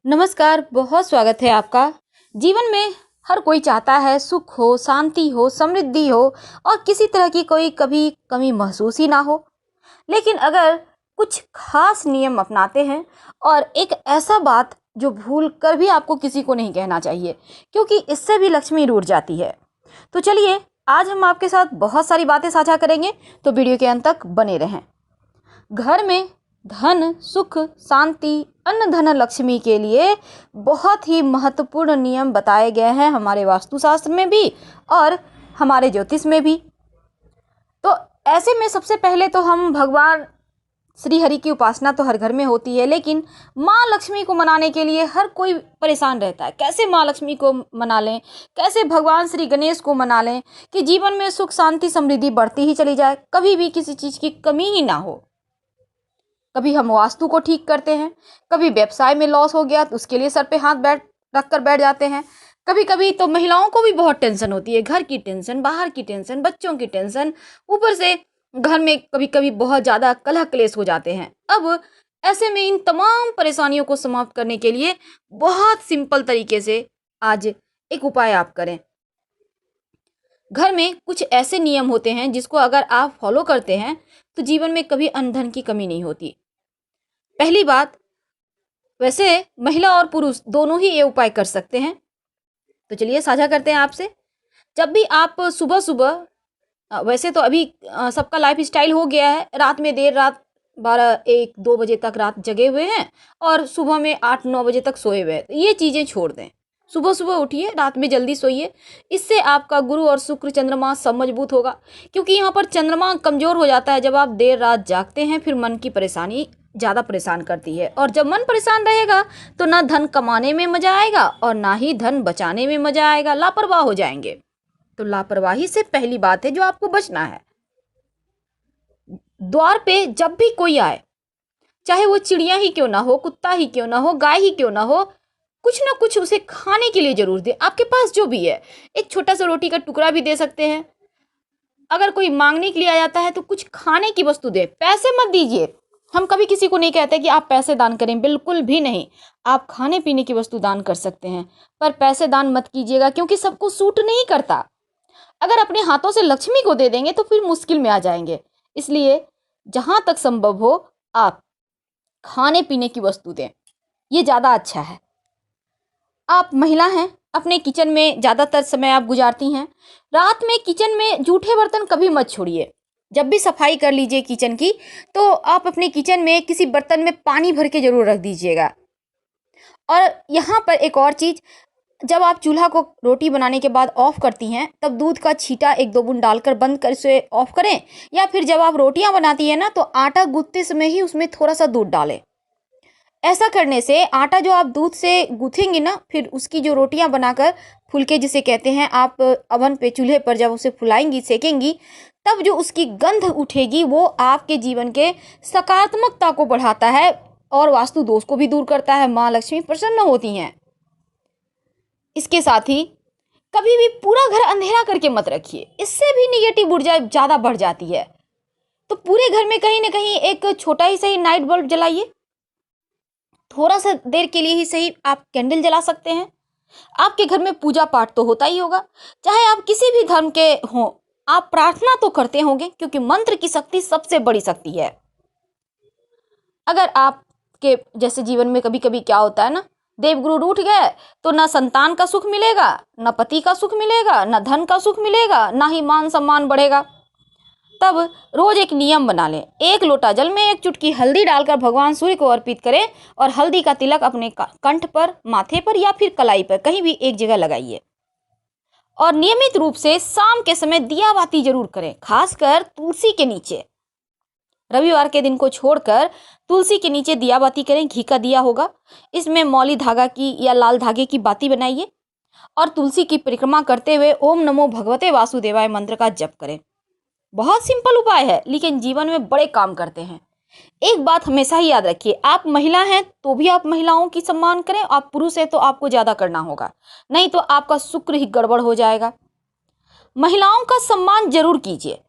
नमस्कार, बहुत स्वागत है आपका। जीवन में हर कोई चाहता है सुख हो, शांति हो, समृद्धि हो और किसी तरह की कोई कभी कमी महसूस ही ना हो। लेकिन अगर कुछ खास नियम अपनाते हैं और एक ऐसा बात जो भूल कर भी आपको किसी को नहीं कहना चाहिए, क्योंकि इससे भी लक्ष्मी रूठ जाती है। तो चलिए, आज हम आपके साथ बहुत सारी बातें साझा करेंगे, तो वीडियो के अंत तक बने रहें। घर में धन, सुख, शांति, अन्न धन लक्ष्मी के लिए बहुत ही महत्वपूर्ण नियम बताए गए हैं हमारे वास्तुशास्त्र में भी और हमारे ज्योतिष में भी। तो ऐसे में सबसे पहले तो हम भगवान श्री हरि की उपासना तो हर घर में होती है, लेकिन माँ लक्ष्मी को मनाने के लिए हर कोई परेशान रहता है। कैसे माँ लक्ष्मी को मना लें, कैसे भगवान श्री गणेश को मना लें कि जीवन में सुख शांति समृद्धि बढ़ती ही चली जाए, कभी भी किसी चीज़ की कमी ही ना हो। कभी हम वास्तु को ठीक करते हैं, कभी व्यवसाय में लॉस हो गया तो उसके लिए सर पे हाथ रख कर बैठ जाते हैं। कभी कभी तो महिलाओं को भी बहुत टेंशन होती है, घर की टेंशन, बाहर की टेंशन, बच्चों की टेंशन, ऊपर से घर में कभी कभी बहुत ज़्यादा कलह क्लेश हो जाते हैं। अब ऐसे में इन तमाम परेशानियों को समाप्त करने के लिए बहुत सिंपल तरीके से आज एक उपाय आप करें। घर में कुछ ऐसे नियम होते हैं जिसको अगर आप फॉलो करते हैं तो जीवन में कभी अन्न धन की कमी नहीं होती। पहली बात, वैसे महिला और पुरुष दोनों ही ये उपाय कर सकते हैं, तो चलिए साझा करते हैं आपसे। जब भी आप सुबह सुबह वैसे तो अभी सबका लाइफ स्टाइल हो गया है, रात में देर रात 12 1 2 बजे तक रात जगे हुए हैं और सुबह में 8 9 बजे तक सोए हुए हैं। तो ये चीज़ें छोड़ दें, सुबह सुबह उठिए, रात में जल्दी सोइए। इससे आपका गुरु और शुक्र चंद्रमा सब मजबूत होगा, क्योंकि यहाँ पर चंद्रमा कमजोर हो जाता है जब आप देर रात जागते हैं। फिर मन की परेशानी ज़्यादा परेशान करती है, और जब मन परेशान रहेगा तो ना धन कमाने में मजा आएगा और ना ही धन बचाने में मजा आएगा, लापरवाह हो जाएंगे। तो लापरवाही से पहली बात है जो आपको बचना है। द्वार पे जब भी कोई आए, चाहे वो चिड़िया ही क्यों ना हो, कुत्ता ही क्यों ना हो, गाय ही क्यों ना हो, कुछ ना कुछ उसे खाने के लिए जरूर दे। आपके पास जो भी है, एक छोटा सा रोटी का टुकड़ा भी दे सकते हैं। अगर कोई मांगने के लिए आ जाता है तो कुछ खाने की वस्तु दे, पैसे मत दीजिए। हम कभी किसी को नहीं कहते कि आप पैसे दान करें, बिल्कुल भी नहीं। आप खाने पीने की वस्तु दान कर सकते हैं, पर पैसे दान मत कीजिएगा, क्योंकि सबको सूट नहीं करता। अगर अपने हाथों से लक्ष्मी को दे देंगे तो फिर मुश्किल में आ जाएंगे। इसलिए जहां तक संभव हो आप खाने पीने की वस्तु दें, ये ज़्यादा अच्छा है। आप महिला हैं, अपने किचन में ज़्यादातर समय आप गुजारती हैं। रात में किचन में जूठे बर्तन कभी मत छोड़िए। जब भी सफाई कर लीजिए किचन की, तो आप अपने किचन में किसी बर्तन में पानी भर के जरूर रख दीजिएगा। और यहाँ पर एक और चीज़, जब आप चूल्हा को रोटी बनाने के बाद ऑफ करती हैं, तब दूध का छींटा 1 2 बूंद डालकर बंद कर इसे ऑफ करें। या फिर जब आप रोटियां बनाती हैं ना, तो आटा गूंथते समय ही उसमें थोड़ा सा दूध डालें। ऐसा करने से आटा जो आप दूध से गूंथेंगी ना, फिर उसकी जो रोटियां बनाकर फुलके जिसे कहते हैं, आप अवन पे चूल्हे पर जब उसे फुलाएंगी, सेकेंगी, तब जो उसकी गंध उठेगी वो आपके जीवन के सकारात्मकता को बढ़ाता है और वास्तु दोष को भी दूर करता है। माँ लक्ष्मी प्रसन्न होती हैं। इसके साथ ही कभी भी पूरा घर अंधेरा करके मत रखिए, इससे भी निगेटिव ऊर्जा ज़्यादा बढ़ जाती है। तो पूरे घर में कहीं ना कहीं एक छोटा ही सही नाइट बल्ब जलाइए। थोड़ा सा देर के लिए ही सही आप कैंडल जला सकते हैं। आपके घर में पूजा पाठ तो होता ही होगा, चाहे आप किसी भी धर्म के हों, आप प्रार्थना तो करते होंगे, क्योंकि मंत्र की शक्ति सबसे बड़ी शक्ति है। अगर आपके जैसे जीवन में कभी कभी क्या होता है ना, देवगुरु रूठ गए तो ना संतान का सुख मिलेगा, ना पति का सुख मिलेगा, ना धन का सुख मिलेगा, ना ही मान सम्मान बढ़ेगा। तब रोज एक नियम बना लें, 1 लोटा जल में 1 चुटकी हल्दी डालकर भगवान सूर्य को अर्पित करें और हल्दी का तिलक अपने कंठ पर, माथे पर या फिर कलाई पर कहीं भी एक जगह लगाइए। और नियमित रूप से शाम के समय दिया बाती जरूर करें, खासकर तुलसी के नीचे। रविवार के दिन को छोड़कर तुलसी के नीचे दिया बाती करें, घी का दिया होगा, इसमें मौली धागा की या लाल धागे की बाती बनाइए और तुलसी की परिक्रमा करते हुए ओम नमो भगवते वासुदेवाय मंत्र का जप करें। बहुत सिंपल उपाय है, लेकिन जीवन में बड़े काम करते हैं। एक बात हमेशा ही याद रखिए, आप महिला हैं तो भी आप महिलाओं की सम्मान करें, आप पुरुष हैं तो आपको ज्यादा करना होगा, नहीं तो आपका शुक्र ही गड़बड़ हो जाएगा। महिलाओं का सम्मान जरूर कीजिए,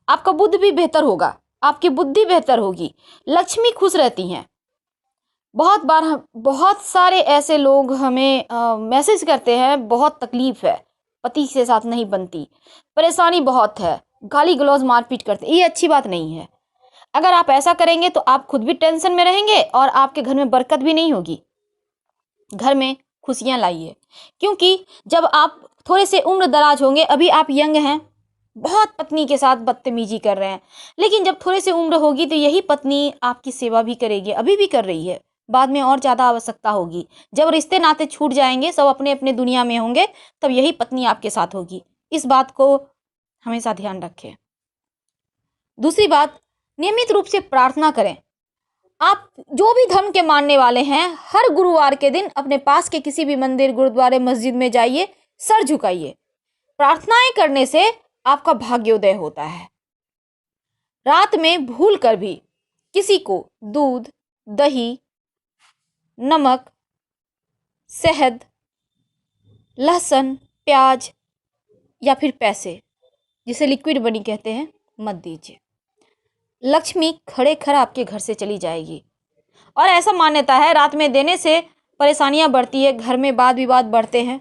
आपका बुद्ध भी बेहतर होगा, आपकी बुद्धि बेहतर होगी, लक्ष्मी खुश रहती हैं। बहुत बार बहुत सारे ऐसे लोग हमें मैसेज करते हैं, बहुत तकलीफ है, पति के साथ नहीं बनती, परेशानी बहुत है, गाली गलौज मारपीट करते, ये अच्छी बात नहीं है। अगर आप ऐसा करेंगे तो आप खुद भी टेंशन में रहेंगे और आपके घर में बरकत भी नहीं होगी। घर में खुशियां लाइए, क्योंकि जब आप थोड़े से उम्र दराज होंगे, अभी आप यंग हैं, बहुत पत्नी के साथ बदतमीजी कर रहे हैं, लेकिन जब थोड़े से उम्र होगी तो यही पत्नी आपकी सेवा भी करेगी, अभी भी कर रही है, बाद में और ज़्यादा आवश्यकता होगी। जब रिश्ते नाते छूट जाएंगे, सब अपने अपने दुनिया में होंगे, तब यही पत्नी आपके साथ होगी। इस बात को हमेशा ध्यान रखें। दूसरी बात, नियमित रूप से प्रार्थना करें। आप जो भी धर्म के मानने वाले हैं, हर गुरुवार के दिन अपने पास के किसी भी मंदिर, गुरुद्वारे, मस्जिद में जाइए, सर झुकाइए। प्रार्थनाएं करने से आपका भाग्योदय होता है। रात में भूल कर भी किसी को दूध, दही, नमक, शहद, लहसुन, प्याज या फिर पैसे, जिसे लिक्विड मनी कहते हैं, मत दीजिए। लक्ष्मी खड़े खड़ आपके घर से चली जाएगी। और ऐसा मान्यता है, रात में देने से परेशानियां बढ़ती है, घर में वाद विवाद बढ़ते हैं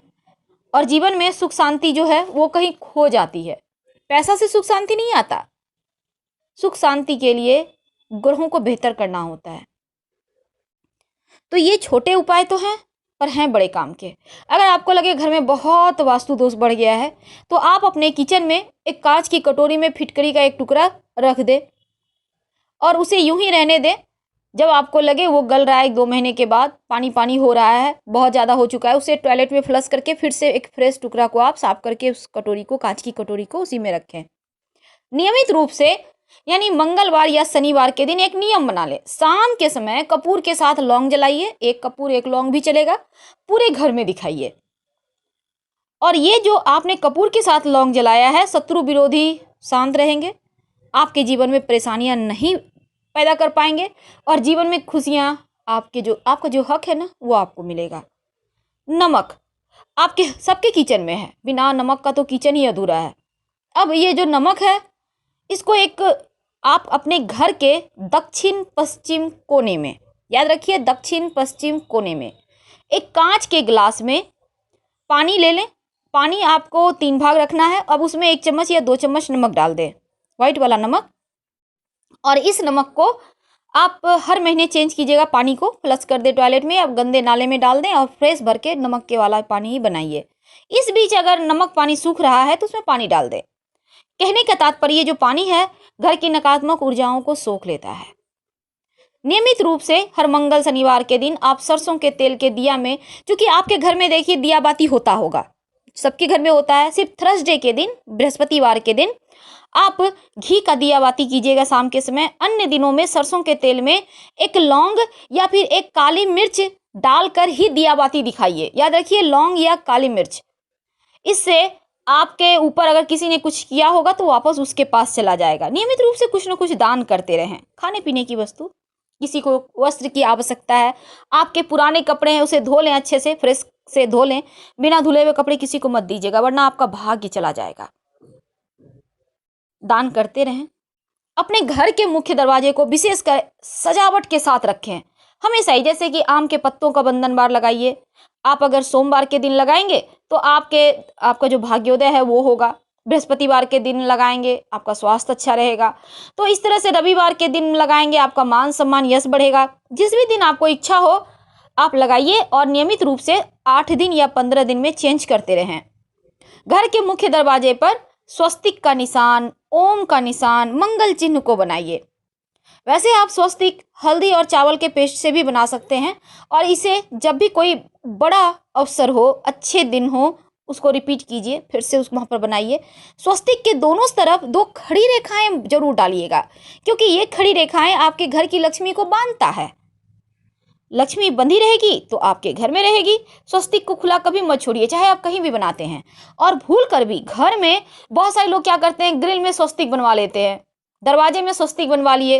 और जीवन में सुख शांति जो है वो कहीं खो जाती है। पैसा से सुख शांति नहीं आता। सुख शांति के लिए ग्रहों को बेहतर करना होता है। तो ये छोटे उपाय तो हैं, पर हैं बड़े काम के। अगर आपको लगे घर में बहुत वास्तु दोष बढ़ गया है, तो आप अपने किचन में एक कांच की कटोरी में फिटकरी का एक टुकड़ा रख दे और उसे यूं ही रहने दें। जब आपको लगे वो गल रहा है, 1-2 महीने के बाद पानी पानी हो रहा है, बहुत ज़्यादा हो चुका है, उसे टॉयलेट में फ्लश करके फिर से एक फ्रेश टुकड़ा को आप साफ करके उस कटोरी को, कांच की कटोरी को, उसी में रखें। नियमित रूप से, यानी मंगलवार या शनिवार के दिन एक नियम बना ले, शाम के समय कपूर के साथ लौंग जलाइए। एक कपूर एक लौंग भी चलेगा, पूरे घर में दिखाइए। और ये जो आपने कपूर के साथ लौंग जलाया है, शत्रु विरोधी शांत रहेंगे, आपके जीवन में परेशानियां नहीं पैदा कर पाएंगे और जीवन में खुशियां, आपका जो हक है ना, वो आपको मिलेगा। नमक आपके सबके किचन में है, बिना नमक का तो किचन ही अधूरा है। अब ये जो नमक है, इसको एक आप अपने घर के दक्षिण पश्चिम कोने में, याद रखिए, दक्षिण पश्चिम कोने में एक कांच के गिलास में पानी ले लें। पानी आपको 3 भाग रखना है। अब उसमें 1 चम्मच या 2 चम्मच नमक डाल दें, व्हाइट वाला नमक। और इस नमक को आप हर महीने चेंज कीजिएगा। पानी को फ्लश कर दे टॉयलेट में, अब गंदे नाले में डाल दें और फ्रेश भर के नमक के वाला पानी ही बनाइए। इस बीच अगर नमक पानी सूख रहा है तो उसमें पानी डाल दें। कहने का तात्पर्य, जो पानी है घर की नकारात्मक ऊर्जाओं को सोख लेता है। नियमित रूप से हर मंगल शनिवार के दिन आप सरसों के तेल के दिया में, क्योंकि आपके घर में देखिए दिया बाती होता होगा, सबके घर में होता है, सिर्फ थर्सडे के दिन, बृहस्पतिवार के दिन आप घी का दिया बाती कीजिएगा शाम के समय। अन्य दिनों में सरसों के तेल में एक लौंग या फिर एक काली मिर्च डालकर ही दिया बाती दिखाइए। याद रखिए, लौंग या काली मिर्च। इससे आपके ऊपर अगर किसी ने कुछ किया होगा तो वापस उसके पास चला जाएगा। नियमित रूप से कुछ न कुछ दान करते रहें। खाने पीने की वस्तु, किसी को वस्त्र की आवश्यकता है, आपके पुराने कपड़े हैं उसे धो लें, अच्छे से फ्रेश से धो लें। बिना धुले हुए कपड़े किसी को मत दीजिएगा, वरना आपका भाग्य चला जाएगा। दान करते रहें। अपने घर के मुख्य दरवाजे को विशेषकर सजावट के साथ रखें हमेशा ही। जैसे कि आम के पत्तों का बंधन बार लगाइए। आप अगर सोमवार के दिन लगाएंगे तो आपका जो भाग्योदय है वो होगा। बृहस्पतिवार के दिन लगाएंगे, आपका स्वास्थ्य अच्छा रहेगा। तो इस तरह से रविवार के दिन लगाएंगे, आपका मान सम्मान यश बढ़ेगा। जिस भी दिन आपको इच्छा हो आप लगाइए और नियमित रूप से 8 दिन या 15 दिन में चेंज करते रहें। घर के मुख्य दरवाजे पर स्वस्तिक का निशान, ओम का निशान, मंगल चिन्ह को बनाइए। वैसे आप स्वस्तिक हल्दी और चावल के पेस्ट से भी बना सकते हैं और इसे जब भी कोई बड़ा अवसर हो, अच्छे दिन हो, उसको रिपीट कीजिए, फिर से उस वहाँ पर बनाइए। स्वस्तिक के दोनों तरफ 2 खड़ी रेखाएं जरूर डालिएगा, क्योंकि ये खड़ी रेखाएं आपके घर की लक्ष्मी को बांधता है। लक्ष्मी बंधी रहेगी तो आपके घर में रहेगी। स्वस्तिक को खुला कभी मत छोड़िए, चाहे आप कहीं भी बनाते हैं। और भूल कर भी घर में बहुत सारे लोग क्या करते हैं, ग्रिल में स्वस्तिक बनवा लेते हैं, दरवाजे में स्वस्तिक बनवा लिए,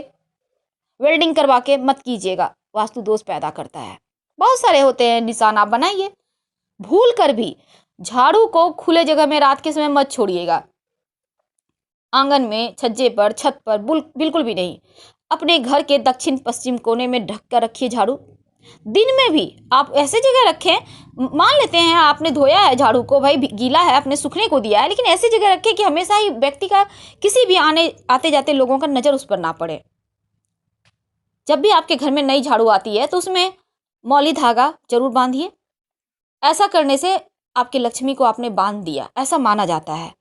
वेल्डिंग करवा के मत कीजिएगा, वास्तु दोष पैदा करता है। बहुत सारे होते हैं निशान, आप बनाइए। भूल कर भी झाड़ू को खुले जगह में रात के समय मत छोड़िएगा, आंगन में, छज्जे पर, छत पर बिल्कुल भी नहीं। अपने घर के दक्षिण पश्चिम कोने में ढक कर रखिए झाड़ू। दिन में भी आप ऐसे जगह रखें, मान लेते हैं आपने धोया है झाड़ू को, भाई गीला है, आपने सूखने को दिया है, लेकिन ऐसी जगह रखें कि हमेशा ही व्यक्ति का, किसी भी आने आते जाते लोगों का नज़र उस पर ना पड़े। जब भी आपके घर में नई झाड़ू आती है तो उसमें मौली धागा जरूर बांधिए। ऐसा करने से आपकी लक्ष्मी को आपने बांध दिया, ऐसा माना जाता है।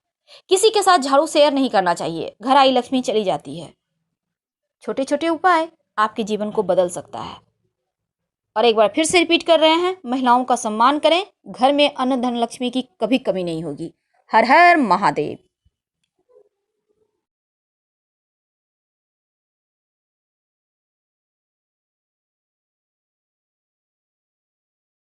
किसी के साथ झाड़ू शेयर नहीं करना चाहिए, घर आई लक्ष्मी चली जाती है। छोटे छोटे उपाय आपके जीवन को बदल सकता है। और एक बार फिर से रिपीट कर रहे हैं, महिलाओं का सम्मान करें, घर में अन्न धन लक्ष्मी की कभी कमी नहीं होगी। हर हर महादेव।